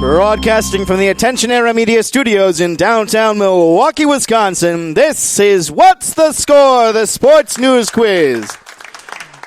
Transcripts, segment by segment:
Broadcasting from the Attention Era Media Studios in downtown Milwaukee, Wisconsin, this is What's the Score, the sports news quiz.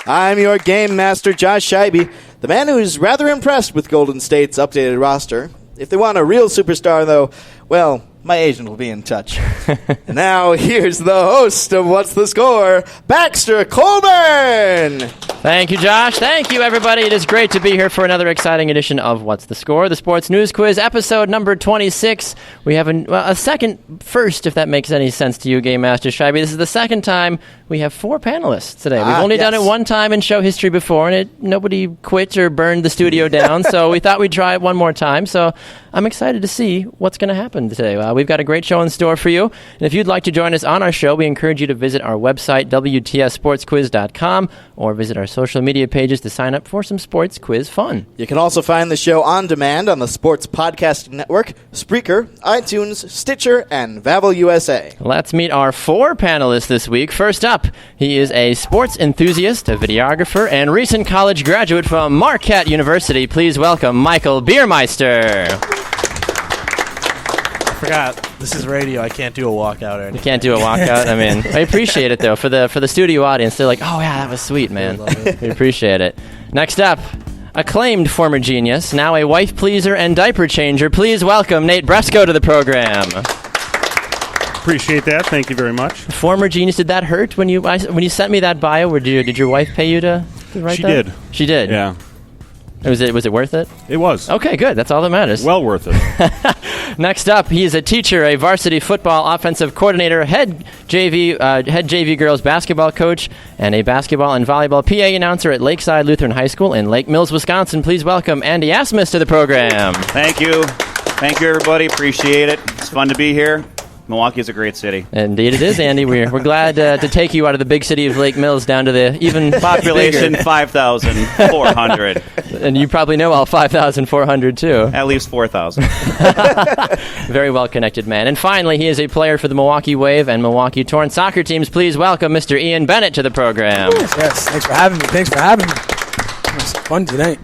I'm your game master, Josh Scheibe, the man who's rather impressed with Golden State's updated roster. If they want a real superstar, though, well, my agent will be in touch. And now, here's the host of What's the Score, Baxter Colburn! Thank you, Josh. Thank you, everybody. It is great to be here for another exciting edition of What's the Score, the Sports News Quiz, episode number 26. We have a second first, if that makes any sense to you, Game Master Scheibe. This is the second time we have 4 panelists today. We've only done it one time in show history before, and nobody quit or burned the studio down, so we thought we'd try it one more time. So I'm excited to see what's going to happen today. We've got a great show in store for you, and if you'd like to join us on our show, we encourage you to visit our website, WTSSportsQuiz.com, or visit our social media pages to sign up for some sports quiz fun. You can also find the show on demand on the Sports Podcasting Network, Spreaker, iTunes, Stitcher, and Vavel USA. Let's meet our 4 panelists this week. First up, he is a sports enthusiast, a videographer, and recent college graduate from Marquette University. Please welcome Michael Beiermeister. I forgot. This is radio. I can't do a walkout or anything. You can't do a walkout? I mean, I appreciate it, though. For the studio audience, they're like, oh, yeah, that was sweet, man. We appreciate it. Next up, acclaimed former genius, now a wife pleaser and diaper changer. Please welcome Nate Brezsko to the program. Appreciate that. Thank you very much. Former genius, did that hurt when you sent me that bio? Or did your wife pay you to write that? She did. She did? Yeah. Was it worth it? It was. Okay, good. That's all that matters. Well worth it. Next up, he is a teacher, a varsity football offensive coordinator, head JV girls basketball coach, and a basketball and volleyball PA announcer at Lakeside Lutheran High School in Lake Mills, Wisconsin. Please welcome Andy Asmus to the program. Thank you. Thank you, everybody. Appreciate it. It's fun to be here. Milwaukee is a great city. Indeed it is, Andy. We're glad to take you out of the big city of Lake Mills down to the even population 5,400. And you probably know all 5,400 too. At least 4,000. Very well-connected man. And finally, he is a player for the Milwaukee Wave and Milwaukee Torrent soccer teams. Please welcome Mr. Ian Bennett to the program. Yes, thanks for having me. It was fun tonight.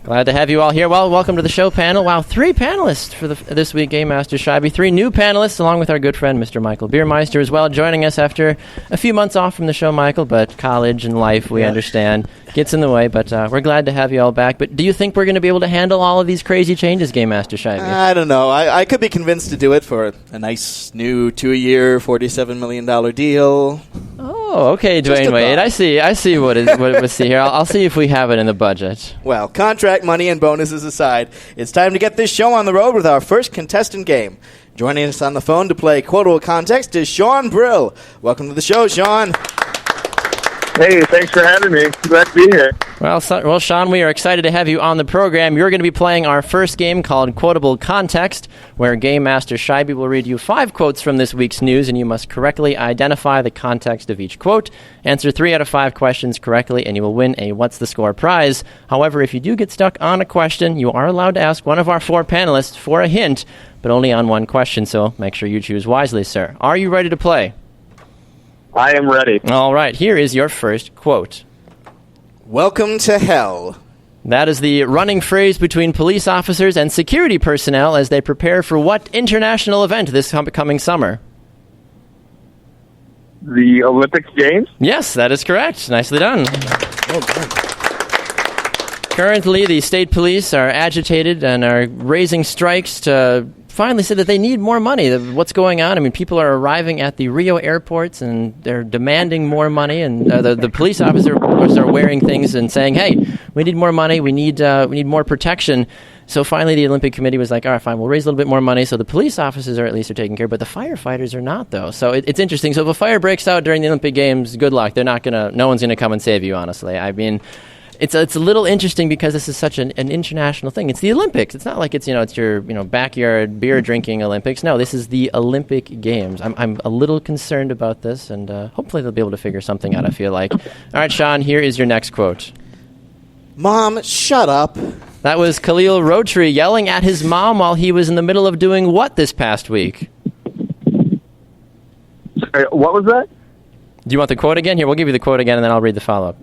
Glad to have you all here. Well, welcome to the show panel. Wow, 3 panelists for this week, Game Master Scheibe. 3 new panelists, along with our good friend, Mr. Michael Beiermeister, as well, joining us after a few months off from the show, Michael, but college and life, we understand, gets in the way, but we're glad to have you all back. But do you think we're going to be able to handle all of these crazy changes, Game Master Scheibe? I don't know. I could be convinced to do it for a nice new 2-year, $47 million deal. Oh, okay, Dwayne Wade. I see what we see here. I'll see if we have it in the budget. Well, contract money and bonuses aside, it's time to get this show on the road with our first contestant game. Joining us on the phone to play Quotable Context is Sean Brill. Welcome to the show, Sean. Hey, thanks for having me. Glad to be here. Well, Sean, we are excited to have you on the program. You're going to be playing our first game called Quotable Context, where Game Master Scheibe will read you 5 quotes from this week's news, and you must correctly identify the context of each quote. Answer 3 out of 5 questions correctly, and you will win a What's the Score prize. However, if you do get stuck on a question, you are allowed to ask one of our 4 panelists for a hint, but only on one question, so make sure you choose wisely, sir. Are you ready to play? I am ready. All right, here is your first quote. Welcome to hell. That is the running phrase between police officers and security personnel as they prepare for what international event this coming summer? The Olympic Games? Yes, that is correct. Nicely done. Well done. Currently, the state police are agitated and are raising strikes to finally say that they need more money. What's going on? I mean, people are arriving at the Rio airports and they're demanding more money, and the police officers are wearing things and saying, hey, we need more money, we need more protection. So finally the Olympic Committee was like, all right, fine, we'll raise a little bit more money. So the police officers are taken care of, but the firefighters are not, though. So it's interesting. So if a fire breaks out during the Olympic Games, good luck. No one's going to come and save you, honestly. I mean, it's a little interesting because this is such an international thing. It's the Olympics. It's not like it's your backyard beer drinking Olympics. No, this is the Olympic Games. I'm a little concerned about this, and hopefully they'll be able to figure something out, I feel like. All right, Sean, here is your next quote. Mom, shut up. That was Khalil Rotree yelling at his mom while he was in the middle of doing what this past week? Sorry, what was that? Do you want the quote again? Here, we'll give you the quote again, and then I'll read the follow-up.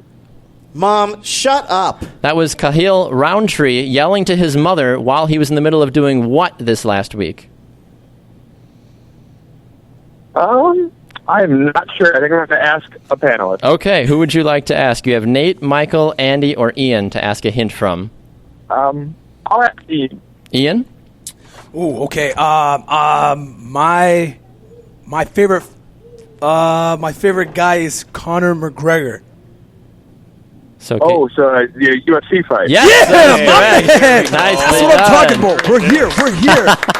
Mom, shut up. That was Cahill Roundtree yelling to his mother while he was in the middle of doing what this last week? I'm not sure. I think I'm going to have to ask a panelist. Okay, who would you like to ask? You have Nate, Michael, Andy, or Ian to ask a hint from. I'll ask Ian. Ian? Ooh, okay. My favorite guy is Conor McGregor. So the UFC fight. Yes, Yeah, that's correct. That's Nicely what I'm done. talking about. We're here.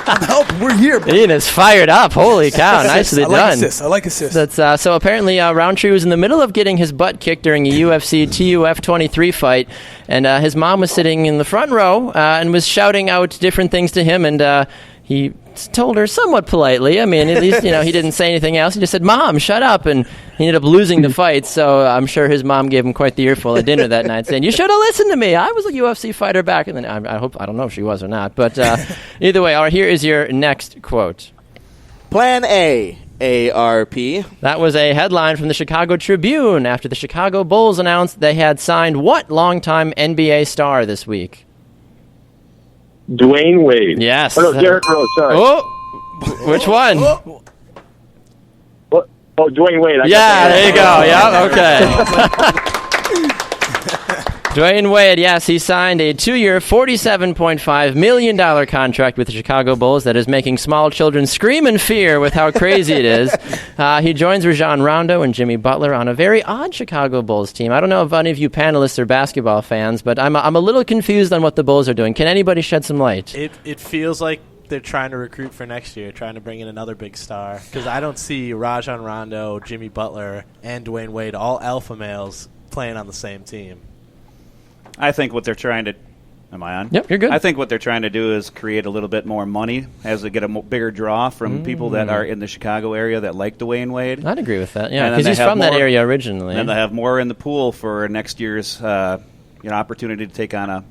I'm helping. We're here. Bro. Ian is fired up. Holy cow, nicely done. I like assist. That's so apparently Roundtree was in the middle of getting his butt kicked during a UFC TUF 23 fight, and his mom was sitting in the front row and was shouting out different things to him, and he told her somewhat politely. I mean, at least he didn't say anything else. He just said, "Mom, shut up," and he ended up losing the fight. So I'm sure his mom gave him quite the earful at dinner that night, saying, "You should have listened to me. I was a UFC fighter back." And then I don't know if she was or not, but either way, all right, here is your next quote. Plan A, ARP. That was a headline from the Chicago Tribune after the Chicago Bulls announced they had signed what longtime NBA star this week? Dwayne Wade. Yes. Oh, no, Derrick Rose, sorry. Oh, which one? What? Oh, Dwayne Wade. Yeah, there you go. Yeah, okay. Dwayne Wade, yes, he signed a 2-year, $47.5 million contract with the Chicago Bulls that is making small children scream in fear with how crazy it is. He joins Rajon Rondo and Jimmy Butler on a very odd Chicago Bulls team. I don't know if any of you panelists are basketball fans, but I'm a little confused on what the Bulls are doing. Can anybody shed some light? It feels like they're trying to recruit for next year, trying to bring in another big star. Because I don't see Rajon Rondo, Jimmy Butler, and Dwayne Wade, all alpha males, playing on the same team. I think what they're trying to... Am I on? Yep, you're good. I think what they're trying to do is create a little bit more money as they get a bigger draw from people that are in the Chicago area that like Dwayne Wade. I'd agree with that, yeah, And then because they he's have from that more- area originally. And they have more in the pool for next year's opportunity to take on a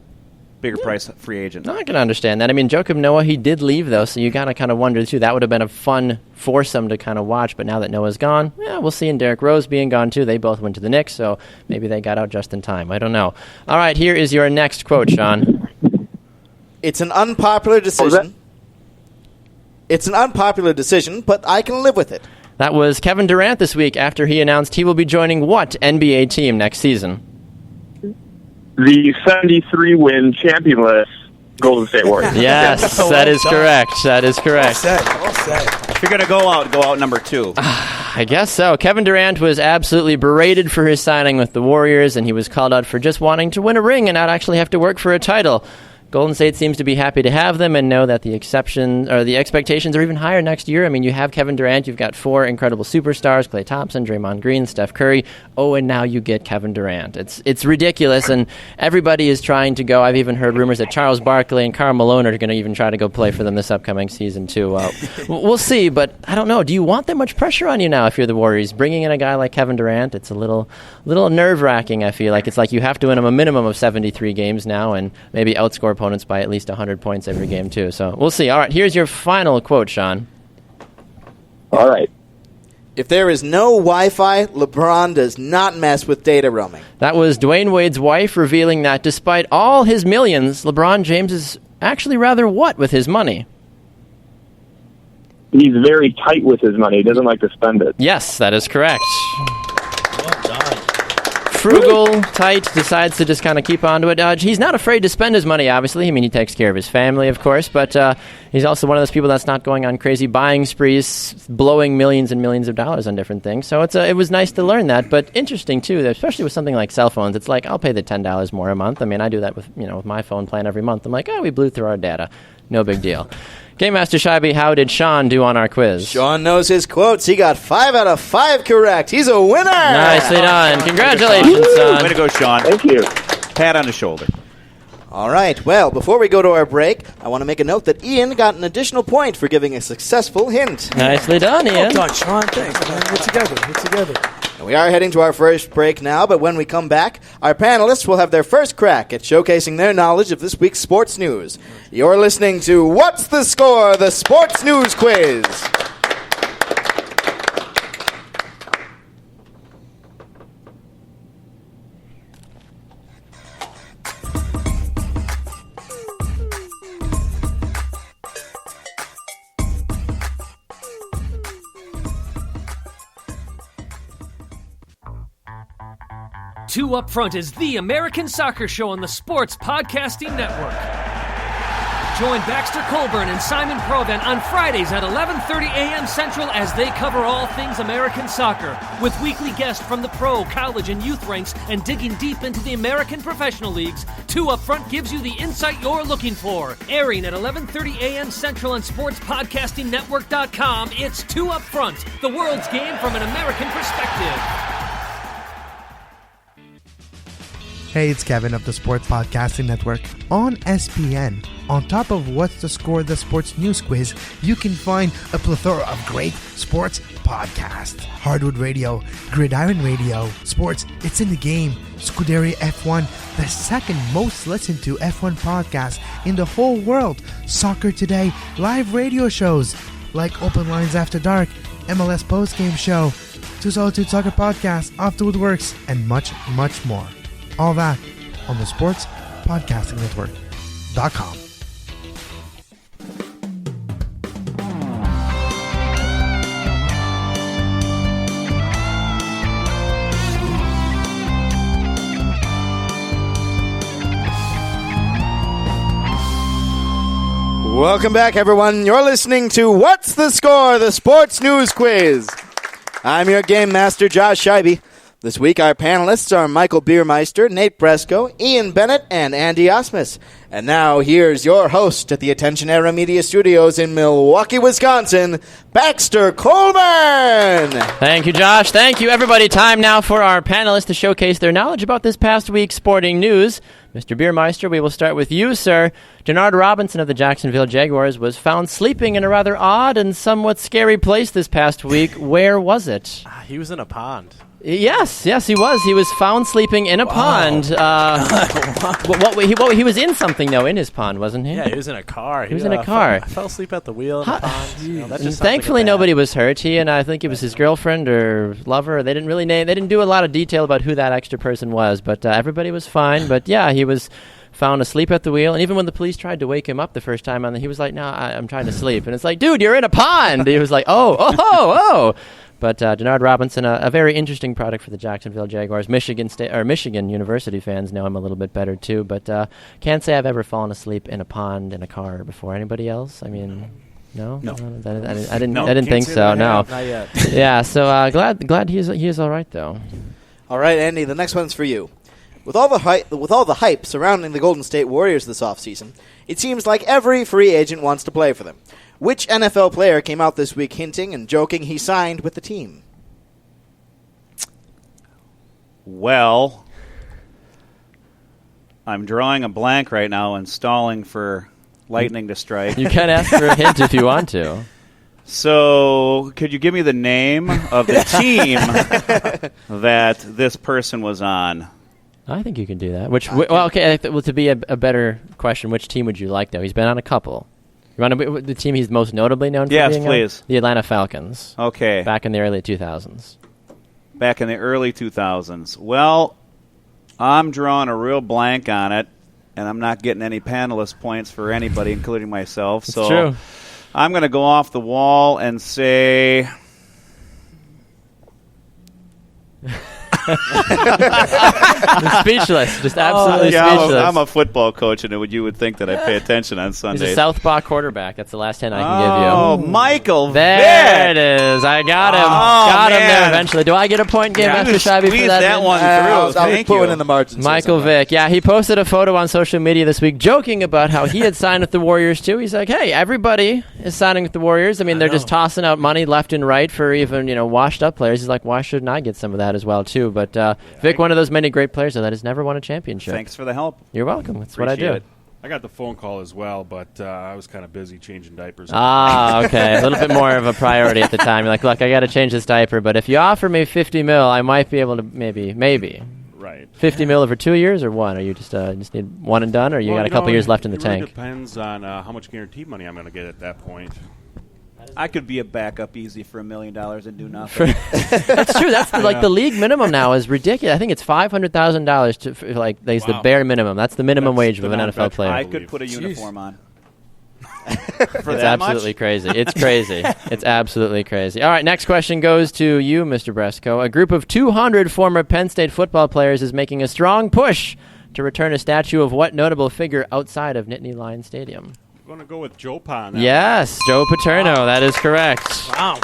bigger price free agent. No, I can understand that. I mean, Joakim Noah, he did leave, though, so you got to kind of wonder, too. That would have been a fun foursome to kind of watch, but now that Noah's gone, yeah, we'll see. And Derrick Rose being gone, too. They both went to the Knicks, so maybe they got out just in time. I don't know. All right, here is your next quote, Sean. It's an unpopular decision. It's an unpopular decision, but I can live with it. That was Kevin Durant this week after he announced he will be joining what NBA team next season? The 73-win champion-less Golden State Warriors. Yes, that is correct. That is correct. Well said. If you're going to go out number 2. I guess so. Kevin Durant was absolutely berated for his signing with the Warriors, and he was called out for just wanting to win a ring and not actually have to work for a title. Golden State seems to be happy to have them and know that the expectations are even higher next year. I mean, you have Kevin Durant, you've got 4 incredible superstars, Klay Thompson, Draymond Green, Steph Curry. Oh, and now you get Kevin Durant. It's ridiculous, and everybody is trying to go. I've even heard rumors that Charles Barkley and Karl Malone are going to even try to go play for them this upcoming season, too. We'll see, but I don't know. Do you want that much pressure on you now if you're the Warriors? Bringing in a guy like Kevin Durant, it's a little nerve-wracking, I feel like. It's like you have to win him a minimum of 73 games now and maybe outscore opponents by at least 100 points every game, too. So we'll see. All right, here's your final quote, Sean. All right. If there is no Wi-Fi, LeBron does not mess with data roaming. That was Dwayne Wade's wife revealing that despite all his millions, LeBron James is actually rather what with his money? He's very tight with his money. He doesn't like to spend it. Yes, that is correct. Well done. Frugal, tight, decides to just kind of keep on to it. He's not afraid to spend his money, obviously. I mean, he takes care of his family, of course, but he's also one of those people that's not going on crazy buying sprees, blowing millions and millions of dollars on different things. So it was nice to learn that, but interesting, too, especially with something like cell phones. It's like, I'll pay the $10 more a month. I mean, I do that with my phone plan every month. I'm like, we blew through our data. No big deal. Game Master Scheibe, how did Sean do on our quiz? Sean knows his quotes. He got 5 out of 5 correct. He's a winner. Nicely done. Congratulations, son. Way to go, Sean. Thank you. Pat on the shoulder. All right. Well, before we go to our break, I want to make a note that Ian got an additional point for giving a successful hint. Nicely done, Well Ian. done, Sean. Thanks, man. We're together. We are heading to our first break now, but when we come back, our panelists will have their first crack at showcasing their knowledge of this week's sports news. You're listening to What's the Score? The Sports News Quiz. Two Up Front is the American soccer show on the Sports Podcasting Network. Join Baxter Colburn and Simon Provan on Fridays at 11:30 a.m. Central as they cover all things American soccer, with weekly guests from the pro, college, and youth ranks and digging deep into the American professional leagues. Two Up Front gives you the insight you're looking for. Airing at 11:30 a.m. Central on SportsPodcastingNetwork.com, it's Two Up Front, the world's game from an American perspective. Hey, it's Kevin of the Sports Podcasting Network. On SPN, on top of What's the Score, the Sports News Quiz, you can find a plethora of great sports podcasts. Hardwood Radio, Gridiron Radio, Sports, It's in the Game, Scuderia F1, the second most listened to F1 podcast in the whole world, Soccer Today, live radio shows like Open Lines After Dark, MLS Postgame Show, 202 Soccer Podcast, Off the Woodworks, and much, much more. All that on the Sports Podcasting Network.com. Welcome back, everyone. You're listening to What's the Score, the Sports News Quiz. I'm your game master, Josh Scheibe. This week, our panelists are Michael Beiermeister, Nate Brezsko, Ian Bennett, and Andy Asmus. And now, here's your host at the Attention Era Media Studios in Milwaukee, Wisconsin, Baxter Colburn. Thank you, Josh. Thank you, everybody. Time now for our panelists to showcase their knowledge about this past week's sporting news. Mr. Beiermeister, we will start with you, sir. Denard Robinson of the Jacksonville Jaguars was found sleeping in a rather odd and somewhat scary place this past week. Where was it? He was in a pond. Yes, he was. He was found sleeping in a pond. He was in something, though, in his pond, wasn't he? Yeah, he was in a car. He was in a car. I fell asleep at the wheel in the pond. That just Thankfully, like nobody was hurt. He and I think it was his girlfriend or lover. They didn't do a lot of detail about who that extra person was, but everybody was fine. But yeah, he was found asleep at the wheel, and even when the police tried to wake him up the first time, he was like, "No, I'm trying to sleep." And it's like, "Dude, you're in a pond." He was like, "Oh." But Denard Robinson, a very interesting product for the Jacksonville Jaguars. Michigan University fans know him a little bit better too. But can't say I've ever fallen asleep in a pond in a car before. Anybody else? I mean, no. I didn't think so. No, not yet. Yeah. So glad he is all right though. All right, Andy, the next one's for you. With all the hype surrounding the Golden State Warriors this offseason, it seems like every free agent wants to play for them. Which NFL player came out this week hinting and joking he signed with the team? Well, I'm drawing a blank right now and stalling for lightning to strike. You can ask for a hint if you want to. So, could you give me the name of the team that this person was on? I think you can do that. To be a better question, which team would you like, though? He's been on a couple. You want to be the team he's most notably known for? Yes, being please. On? The Atlanta Falcons. Okay. Back in the early 2000s. Back in the early 2000s. Well, I'm drawing a real blank on it, and I'm not getting any panelist points for anybody, including myself. It's so true. I'm going to go off the wall and say... Speechless, just absolutely speechless. I'm a football coach, and you would think that I pay attention on Sundays. He's a southpaw quarterback. That's the last hint I can give you. Oh, Michael Vick. There it is. I got him. Got him there eventually. Do I get a point, Game Master Scheibe, for that? One through. I'll put one in the margins. Michael Vick. Yeah, he posted a photo on social media this week joking about how he had signed with the Warriors too. He's like, hey, everybody is signing with the Warriors. I mean, they're just tossing out money left and right for even washed up players. He's like, why shouldn't I get some of that as well too? But Vic, one of those many great players that has never won a championship. Thanks for the help. You're welcome. That's what I do. I got the phone call as well, but I was kind of busy changing diapers. Okay. A little bit more of a priority at the time. You're like, look, I got to change this diaper, but if you offer me $50 million, I might be able to maybe. Right. $50 million over 2 years or one? Or you just need one and done, or you got a couple years left in the tank? It depends on how much guaranteed money I'm going to get at that point. I could be a backup easy for $1 million and do nothing. That's true. That's the league minimum now is ridiculous. I think it's $500,000 that's the bare minimum. That's the minimum wage of an NFL player. I could put a uniform on. It's absolutely crazy. It's crazy. It's absolutely crazy. All right, next question goes to you, Mr. Brezsko. A group of 200 former Penn State football players is making a strong push to return a statue of what notable figure outside of Nittany Lion Stadium? I'm going to go with Joe Pon. Yes, Joe Paterno. That is correct. Wow.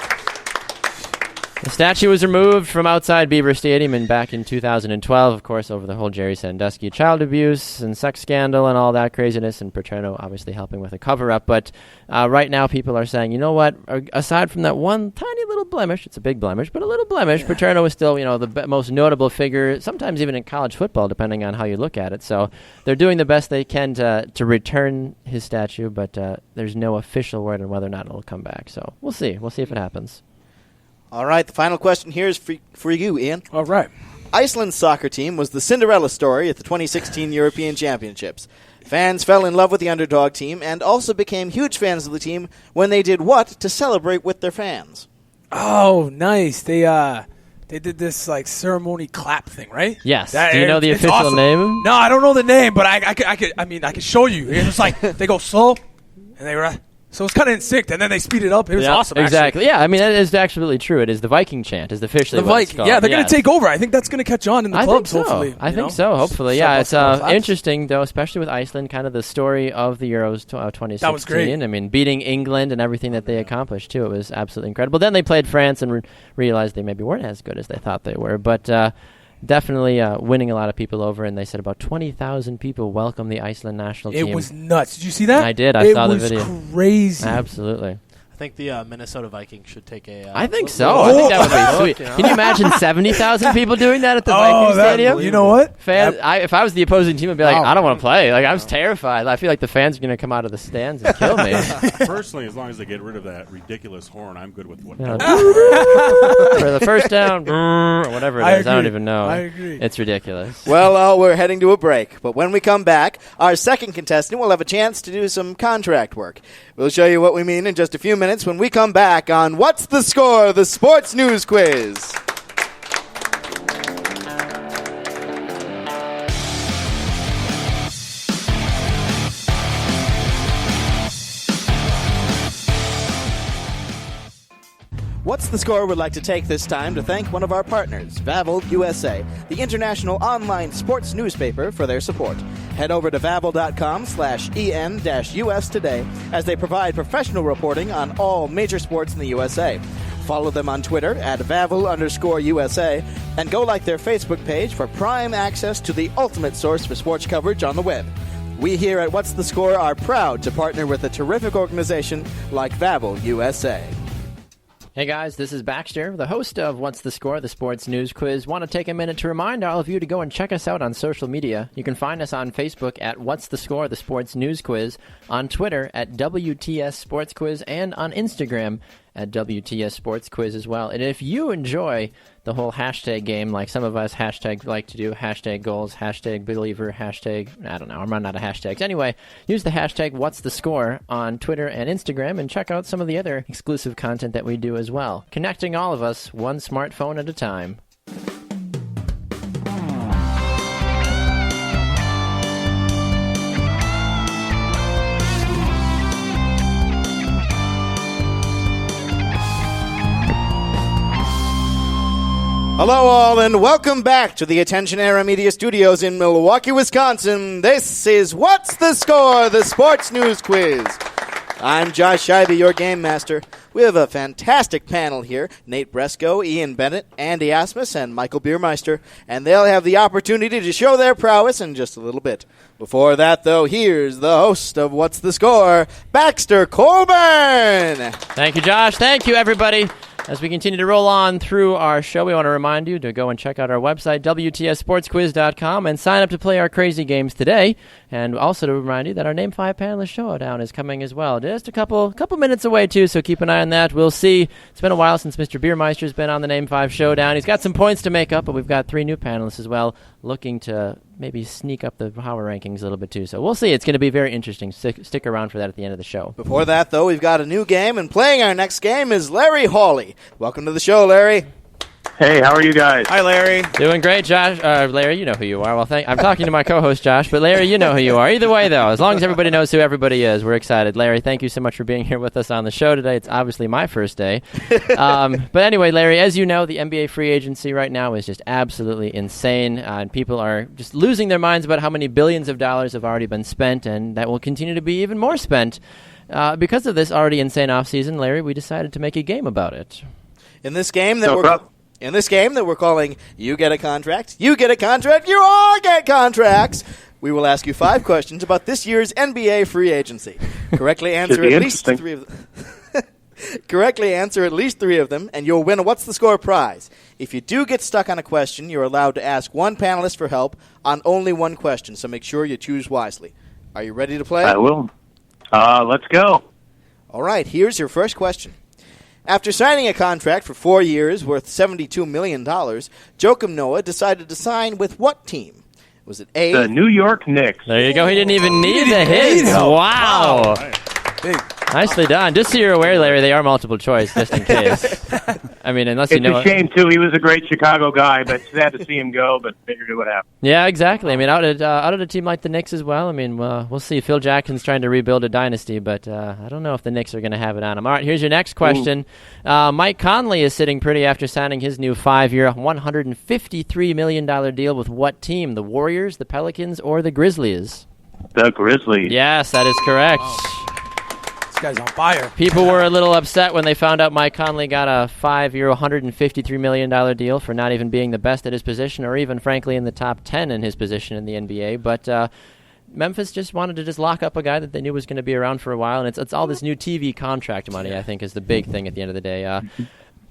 The statue was removed from outside Beaver Stadium back in 2012, of course, over the whole Jerry Sandusky child abuse and sex scandal and all that craziness, and Paterno obviously helping with a cover-up. But right now people are saying, you know what, aside from that one tiny little blemish, it's a big blemish, but a little blemish, Paterno is still, the most notable figure, sometimes even in college football, depending on how you look at it. So they're doing the best they can to return his statue, but there's no official word on whether or not it'll come back. So we'll see. We'll see if it happens. All right, the final question here is for you, Ian. All right. Iceland's soccer team was the Cinderella story at the 2016 European Championships. Fans fell in love with the underdog team and also became huge fans of the team when they did what to celebrate with their fans? Oh, nice. They did this ceremony clap thing, right? Yes. Do you know the official awesome. name? No, I don't know the name, but I could show you. It's like they go slow and they so it's kind of in sync, and then they speed it up. It was awesome, exactly. actually. Yeah, I mean, that is absolutely true. It is the Viking chant, is officially the what it's Viking. called. Yeah, they're going to take over. I think that's going to catch on in the clubs, hopefully. I think so, hopefully. Yeah, it's interesting, though, especially with Iceland, kind of the story of the Euros 2016. That was great. I mean, beating England and everything that they accomplished, too. It was absolutely incredible. Then they played France and realized they maybe weren't as good as they thought they were. But definitely winning a lot of people over, and they said about 20,000 people welcomed the Iceland national team. It was nuts. Did you see that? I did. I saw the video. It was crazy. Absolutely. I think the Minnesota Vikings should take a... I think so. I think that would be sweet. Can you imagine 70,000 people doing that at the Viking Stadium? You know what? If I was the opposing team, I'd be like, I don't want to play. Like, I was terrified. I feel like the fans are going to come out of the stands and kill me. Personally, as long as they get rid of that ridiculous horn, I'm good with what. For the first down, or whatever it is. I don't even know. I agree. It's ridiculous. Well, we're heading to a break, but when we come back, our second contestant will have a chance to do some contract work. We'll show you what we mean in just a few minutes when we come back on What's the Score, the Sports News Quiz. What's the Score would like to take this time to thank one of our partners, Vavel USA, the international online sports newspaper, for their support. Head over to vavel.com/EN-US today as they provide professional reporting on all major sports in the USA. Follow them on Twitter at @Vavel_USA and go like their Facebook page for prime access to the ultimate source for sports coverage on the web. We here at What's the Score are proud to partner with a terrific organization like Vavel USA. Hey guys, this is Baxter, the host of What's the Score, the Sports News Quiz. Want to take a minute to remind all of you to go and check us out on social media. You can find us on Facebook at What's the Score, the Sports News Quiz, on Twitter at WTS Sports Quiz, and on Instagram at WTS Sports Quiz as well. And if you enjoy the whole hashtag game, like some of us like to do, hashtag goals, hashtag believer, hashtag, I don't know, I'm running out of hashtags. Anyway, use the hashtag What's the Score on Twitter and Instagram and check out some of the other exclusive content that we do as well. Connecting all of us one smartphone at a time. Hello all and welcome back to the Attention Era Media Studios in Milwaukee, Wisconsin. This is What's the Score, the Sports News Quiz. I'm Josh Scheibe, your game master. We have a fantastic panel here. Nate Brezsko, Ian Bennett, Andy Asmus, and Michael Beiermeister. And they'll have the opportunity to show their prowess in just a little bit. Before that, though, here's the host of What's the Score, Baxter Colburn. Thank you, Josh. Thank you, everybody. As we continue to roll on through our show, we want to remind you to go and check out our website, WTSSportsQuiz.com, and sign up to play our crazy games today. And also to remind you that our Name 5 Panelist Showdown is coming as well. Just a couple minutes away, too, so keep an eye on that. We'll see. It's been a while since Mr. Beiermeister's been on the Name 5 Showdown. He's got some points to make up, but we've got 3 new panelists as well, looking to maybe sneak up the power rankings a little bit, too. So we'll see. It's going to be very interesting. Stick around for that at the end of the show. Before that, though, we've got a new game, and playing our next game is Larry Hawley. Welcome to the show, Larry. Hey, how are you guys? Hi, Larry. Doing great, Josh. Larry, you know who you are. Well, I'm talking to my co-host, Josh, but Larry, you know who you are. Either way, though, as long as everybody knows who everybody is, we're excited. Larry, thank you so much for being here with us on the show today. It's obviously my first day. But anyway, Larry, as you know, the NBA free agency right now is just absolutely insane, and people are just losing their minds about how many billions of dollars have already been spent, and that will continue to be even more spent. Because of this already insane offseason, Larry, we decided to make a game about it. In this game that we're calling You Get a Contract, You Get a Contract, You All Get Contracts, we will ask you 5 questions about this year's NBA free agency. Correctly answer at least 3 of them. Correctly answer at least 3 of them, and you'll win a What's the Score prize. If you do get stuck on a question, you're allowed to ask one panelist for help on only one question, so make sure you choose wisely. Are you ready to play? I will. Let's go. All right, here's your first question. After signing a contract for 4 years worth $72 million, Joakim Noah decided to sign with what team? Was it A? The New York Knicks. There you go. He didn't even need the hint. Wow. Big. Nicely done. Just so you're aware, Larry, they are multiple choice, just in case. I mean, unless you It's know. a shame, too. He was a great Chicago guy, but sad to see him go, but figured it would happen. Yeah, exactly. I mean, out at a team like the Knicks as well. I mean, we'll see. Phil Jackson's trying to rebuild a dynasty, but I don't know if the Knicks are going to have it on him. All right, here's your next question. Mike Conley is sitting pretty after signing his new 5-year, $153 million deal with what team? The Warriors, the Pelicans, or the Grizzlies? The Grizzlies. Yes, that is correct. This guy's on fire. People were a little upset when they found out Mike Conley got a 5-year, $153 million deal for not even being the best at his position or even, frankly, in the top 10 in his position in the NBA. But Memphis just wanted to just lock up a guy that they knew was going to be around for a while, and it's all this new TV contract money, I think, is the big thing at the end of the day.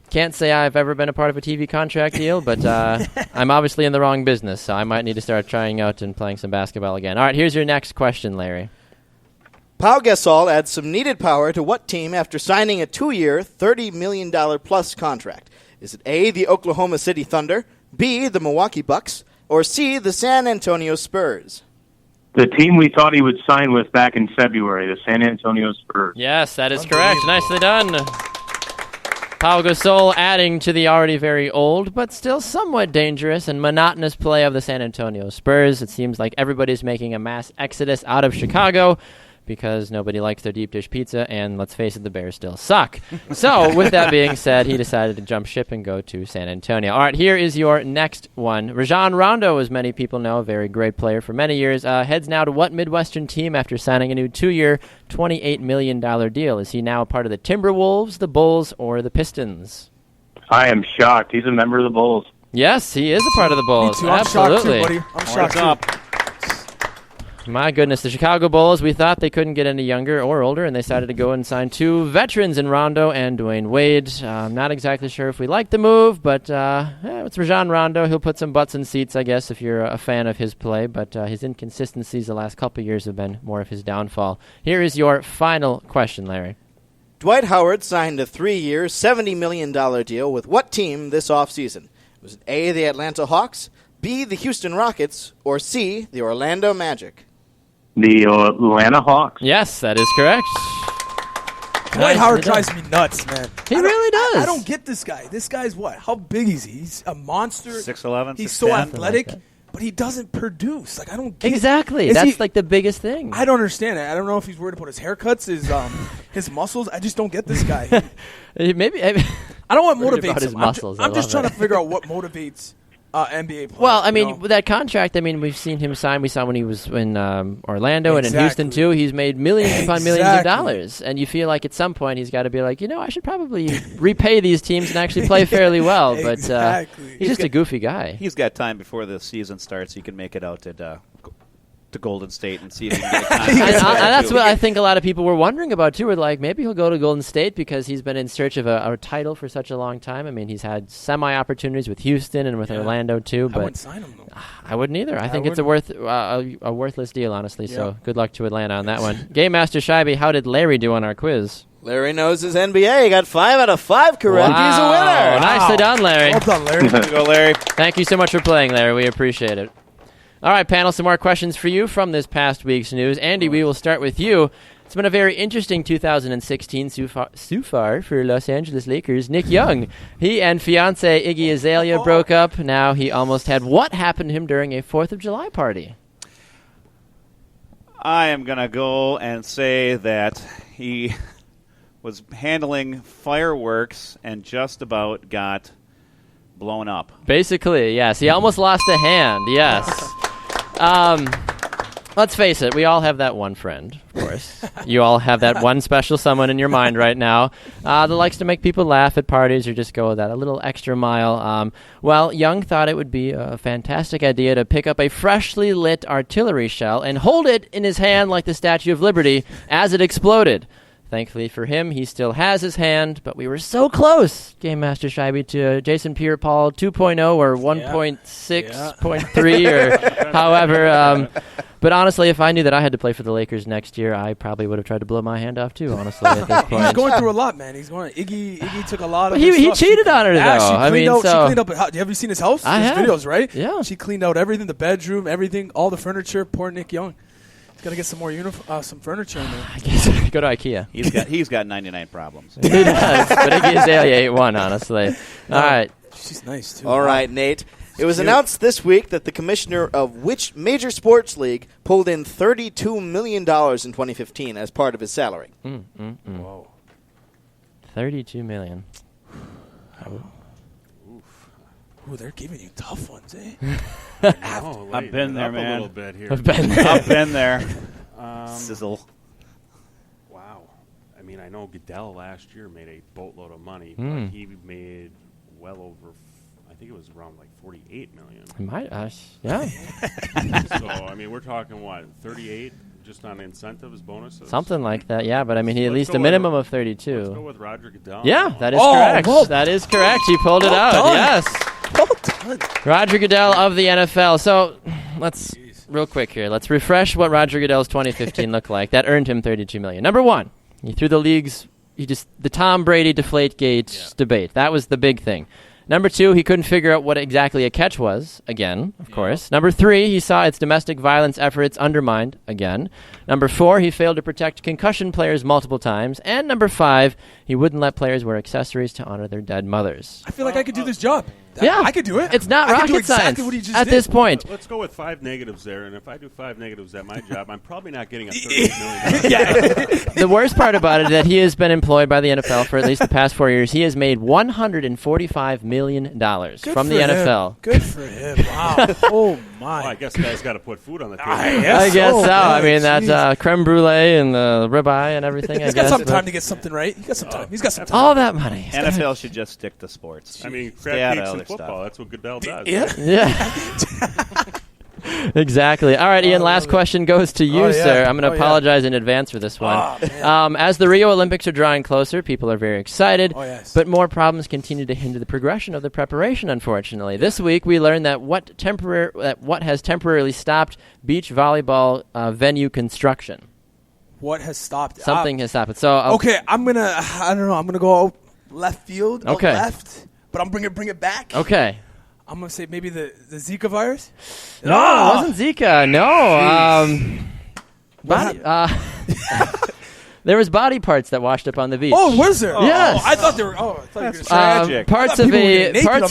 Can't say I've ever been a part of a TV contract deal, but I'm obviously in the wrong business, so I might need to start trying out and playing some basketball again. All right, here's your next question, Larry. Pau Gasol adds some needed power to what team after signing a 2-year, $30 million plus contract? Is it A, the Oklahoma City Thunder, B, the Milwaukee Bucks, or C, the San Antonio Spurs? The team we thought he would sign with back in February, the San Antonio Spurs. Yes, that is correct. Nicely done. Pau Gasol adding to the already very old, but still somewhat dangerous and monotonous play of the San Antonio Spurs. It seems like everybody's making a mass exodus out of Chicago because nobody likes their deep dish pizza, and let's face it, the Bears still suck. So, with that being said, he decided to jump ship and go to San Antonio. All right, here is your next one. Rajon Rondo, as many people know, a very great player for many years, heads now to what Midwestern team after signing a new 2-year, $28 million deal? Is he now a part of the Timberwolves, the Bulls, or the Pistons? I am shocked. He's a member of the Bulls. Yes, he is a part of the Bulls. Me too. I'm Absolutely. shocked too, buddy. I'm shocked too. My goodness, the Chicago Bulls, we thought they couldn't get any younger or older, and they decided to go and sign 2 veterans in Rondo and Dwayne Wade. I'm not exactly sure if we like the move, but it's Rajon Rondo. He'll put some butts in seats, I guess, if you're a fan of his play, but his inconsistencies the last couple of years have been more of his downfall. Here is your final question, Larry. Dwight Howard signed a 3-year, $70 million deal with what team this offseason? Was it A, the Atlanta Hawks, B, the Houston Rockets, or C, the Orlando Magic? The Atlanta Hawks. Yes, that is correct. Dwight Howard drives me nuts, man. He really does. I don't get this guy. This guy's what? How big is he? He's a monster. 6'11", He's 6'10". so athletic, Like but he doesn't produce. Like, I don't get Exactly. Is That's he- like the biggest thing. I don't understand it. I don't know if he's worried about his haircuts, his muscles. I just don't get this guy. Maybe. I don't know what Worried motivates about his him. muscles. I I'm just love trying it. to figure out what motivates NBA players. Well, I mean, you know? with that contract, I mean, we've seen him sign. We saw when he was in Orlando and in Houston, too. He's made millions upon millions of dollars. And you feel like at some point he's got to be like, I should probably repay these teams and actually play fairly well. But Exactly. he's just a goofy guy. He's got time before the season starts. He can make it out to Golden State and see if he can get a contract. And that's what I think a lot of people were wondering about, too. Were like, maybe he'll go to Golden State because he's been in search of a title for such a long time. I mean, he's had semi-opportunities with Houston and with Orlando, too. I But wouldn't sign him, though. I wouldn't either. I think it's a worthless deal, honestly. So good luck to Atlanta on that one. Game Master Scheibe, how did Larry do on our quiz? Larry knows his NBA. He got 5 out of 5 correct. Wow. He's a winner. Nicely done, Larry. Well done, Larry. There you go, Larry. Thank you so much for playing, Larry. We appreciate it. All right, panel, some more questions for you from this past week's news. Andy, we will start with you. It's been a very interesting 2016 so far for Los Angeles Lakers. Nick Young, he and fiancée Iggy Azalea broke up. Now he almost had what happened to him during a 4th of July party? I am going to go and say that he was handling fireworks and just about got blown up. Basically, yes. He almost lost a hand, yes. Let's face it, we all have that one friend, of course. You all have that one special someone in your mind right now that likes to make people laugh at parties or just go that a little extra mile. Well, Young thought it would be a fantastic idea to pick up a freshly lit artillery shell and hold it in his hand like the Statue of Liberty as it exploded. Thankfully for him, he still has his hand, but we were so close, Game Master Scheibe, to Jason Pierre-Paul 2.0 or 1.6.3 or however. But honestly, if I knew that I had to play for the Lakers next year, I probably would have tried to blow my hand off too, honestly, at this point. He's going through a lot, man. Iggy took a lot of He cheated on her, though. She cleaned up. Have you seen his house? I have. Videos, right? Yeah. She cleaned out everything, the bedroom, everything, all the furniture. Poor Nick Young. He's got to get some more some furniture in there. I guess go to IKEA. He's got 99 problems. He does, but Iggy Azalea ate one, honestly. All right. She's nice, too. All right, Nate. It was announced this week that the commissioner of which major sports league pulled in $32 million in 2015 as part of his salary. Whoa. $32 million. Ooh, they're giving you tough ones, eh? I've been there, man. A little bit here. I've been there. I've been there. Sizzle. Wow. I mean, I know Goodell last year made a boatload of money, but he made well over, I think it was around like $48 million. Yeah. So, I mean, we're talking what, 38 just on incentives, bonuses? Something like that, yeah. But, I mean, he at Let's least go a minimum of 32. Let's go with Roger Goodell. Yeah, that is correct. Well, that is correct. He pulled it out, done. yes. Well done. Roger Goodell of the NFL. So, let's, real quick here, let's refresh what Roger Goodell's 2015 looked like. That earned him $32 million. Number one, he threw the league's, the Tom Brady Deflategate debate. That was the big thing. Number two, he couldn't figure out what exactly a catch was, again, of course. Number three, he saw its domestic violence efforts undermined, again. Number four, he failed to protect concussion players multiple times. And number five, he wouldn't let players wear accessories to honor their dead mothers. I feel like I could do this job. Yeah. I could do it. It's not I could rocket do exactly science what he just at did. this point. Let's go with 5 negatives there, and if I do 5 negatives at my job, I'm probably not getting a $38 million. The worst part about it is that he has been employed by the NFL for at least the past 4 years. He has made $145 million from the NFL. Good for him. Wow. Oh, my. Well, I guess the guy's got to put food on the table. I guess so. I mean, that's creme brulee and the ribeye and everything. He's got some time to get something right. He's got some time. He's got some time. All that money. NFL should just stick to sports. I mean, Stay crab out of cakes and other football. stuff. That's what Goodell does. Yeah. Exactly. All right, Ian, last question goes to you, sir. I'm going to apologize in advance for this one. As the Rio Olympics are drawing closer, people are very excited, but more problems continue to hinder the progression of the preparation, unfortunately. This week, we learned that what has temporarily stopped beach volleyball venue construction. What has stopped? Something has stopped it. So, okay, I'm going to go left field, left, but I'm going to bring it back. Okay. I'm going to say maybe the Zika virus? No, it wasn't Zika. No. There was body parts that washed up on the beach. Oh, was there? Yes. I thought they were. Oh, I thought you were tragic. Parts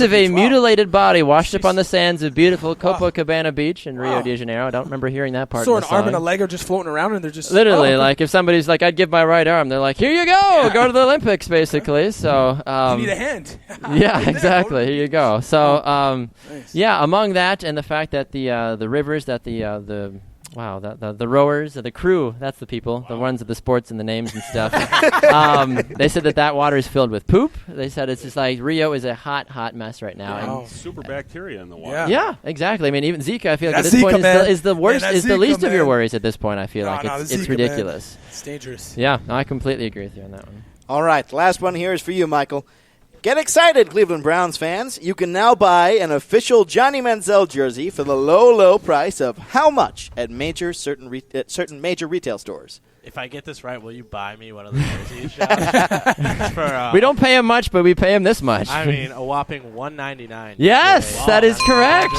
of a mutilated body washed up on the sands of beautiful Copacabana Beach in Rio de Janeiro. I don't remember hearing that part. So of the an arm song. and a leg are just floating around, and they're just literally like if somebody's like, I'd give my right arm. They're like, here you go, go to the Olympics, basically. So you need a hand. Yeah, exactly. Here you go. So yeah, among that and the fact that the rivers that the rowers, the crew, that's the people, the ones of the sports and the names and stuff. They said that water is filled with poop. They said it's just like Rio is a hot mess right now. Yeah, and super bacteria in the water. Yeah, exactly. I mean, even Zika, I feel like at this Zika, point is the worst, man, is the Zika, least of your man. worries at this point. I feel like it's Zika, ridiculous. Man. It's dangerous. Yeah, I completely agree with you on that one. All right, the last one here is for you, Michael. Get excited, Cleveland Browns fans. You can now buy an official Johnny Manziel jersey for the low price of how much at certain major retail stores? If I get this right, will you buy me one of the jerseys, Josh? We don't pay him much, but we pay him this much. I mean, a whopping $199. Yes, that is correct.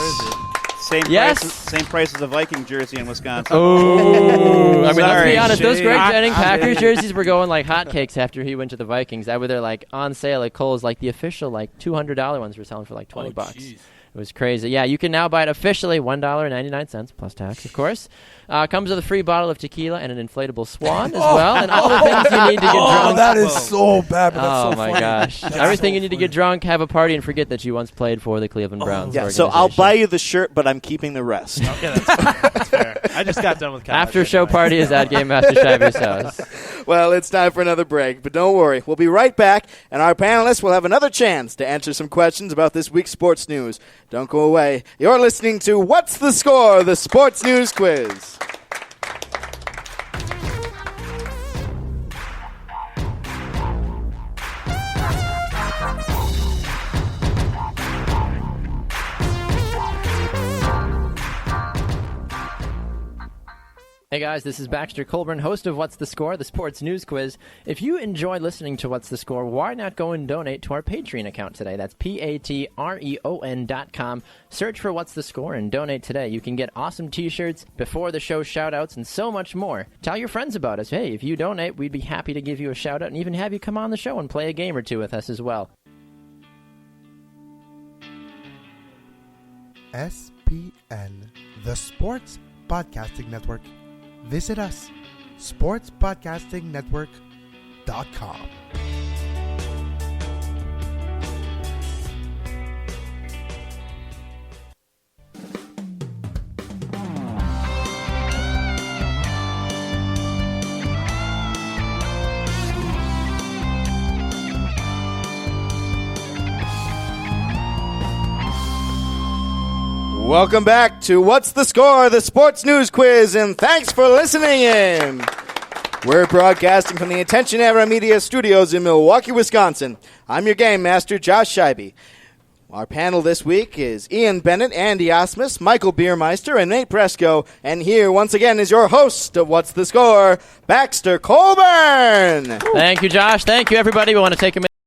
Same Yes. same price as a Viking jersey in Wisconsin. Oh, I mean, let's Sorry. be honest. Those Greg Shade. Jennings Packers jerseys were going like hotcakes after he went to the Vikings. That were they're like on sale at Kohl's. Like the official like $200 ones were selling for like $20. Jeez. It was crazy. Yeah, you can now buy it officially $1.99 plus tax, of course. Comes with a free bottle of tequila and an inflatable swan as well, and all the things you need to get drunk. That is so bad, but that's Oh so my funny. gosh! Everything you need to get drunk, have a party, and forget that you once played for the Cleveland Browns. Yeah, so I'll buy you the shirt, but I'm keeping the rest. Yeah, that's fair. I just got done with college. After show anyway. party is at Game Master Scheiber's house. Well, it's time for another break, but don't worry. We'll be right back, and our panelists will have another chance to answer some questions about this week's sports news. Don't go away. You're listening to What's the Score? The Sports News Quiz. Hey guys, this is Baxter Colburn, host of What's the Score, the Sports News Quiz. If you enjoy listening to What's the Score, why not go and donate to our Patreon account today? That's patreon.com. Search for What's the Score and donate today. You can get awesome t-shirts, before the show shout-outs, and so much more. Tell your friends about us. Hey, if you donate, we'd be happy to give you a shout-out and even have you come on the show and play a game or two with us as well. SPN, the Sports Podcasting Network. Visit us, sportspodcastingnetwork.com. Welcome back to What's the Score? The Sports News Quiz, and thanks for listening in. We're broadcasting from the Attention Era Media Studios in Milwaukee, Wisconsin. I'm your game master, Josh Scheibe. Our panel this week is Ian Bennett, Andy Asmus, Michael Beiermeister, and Nate Brezsko. And here, once again, is your host of What's the Score, Baxter Colburn. Thank you, Josh. Thank you, everybody. We want to take a minute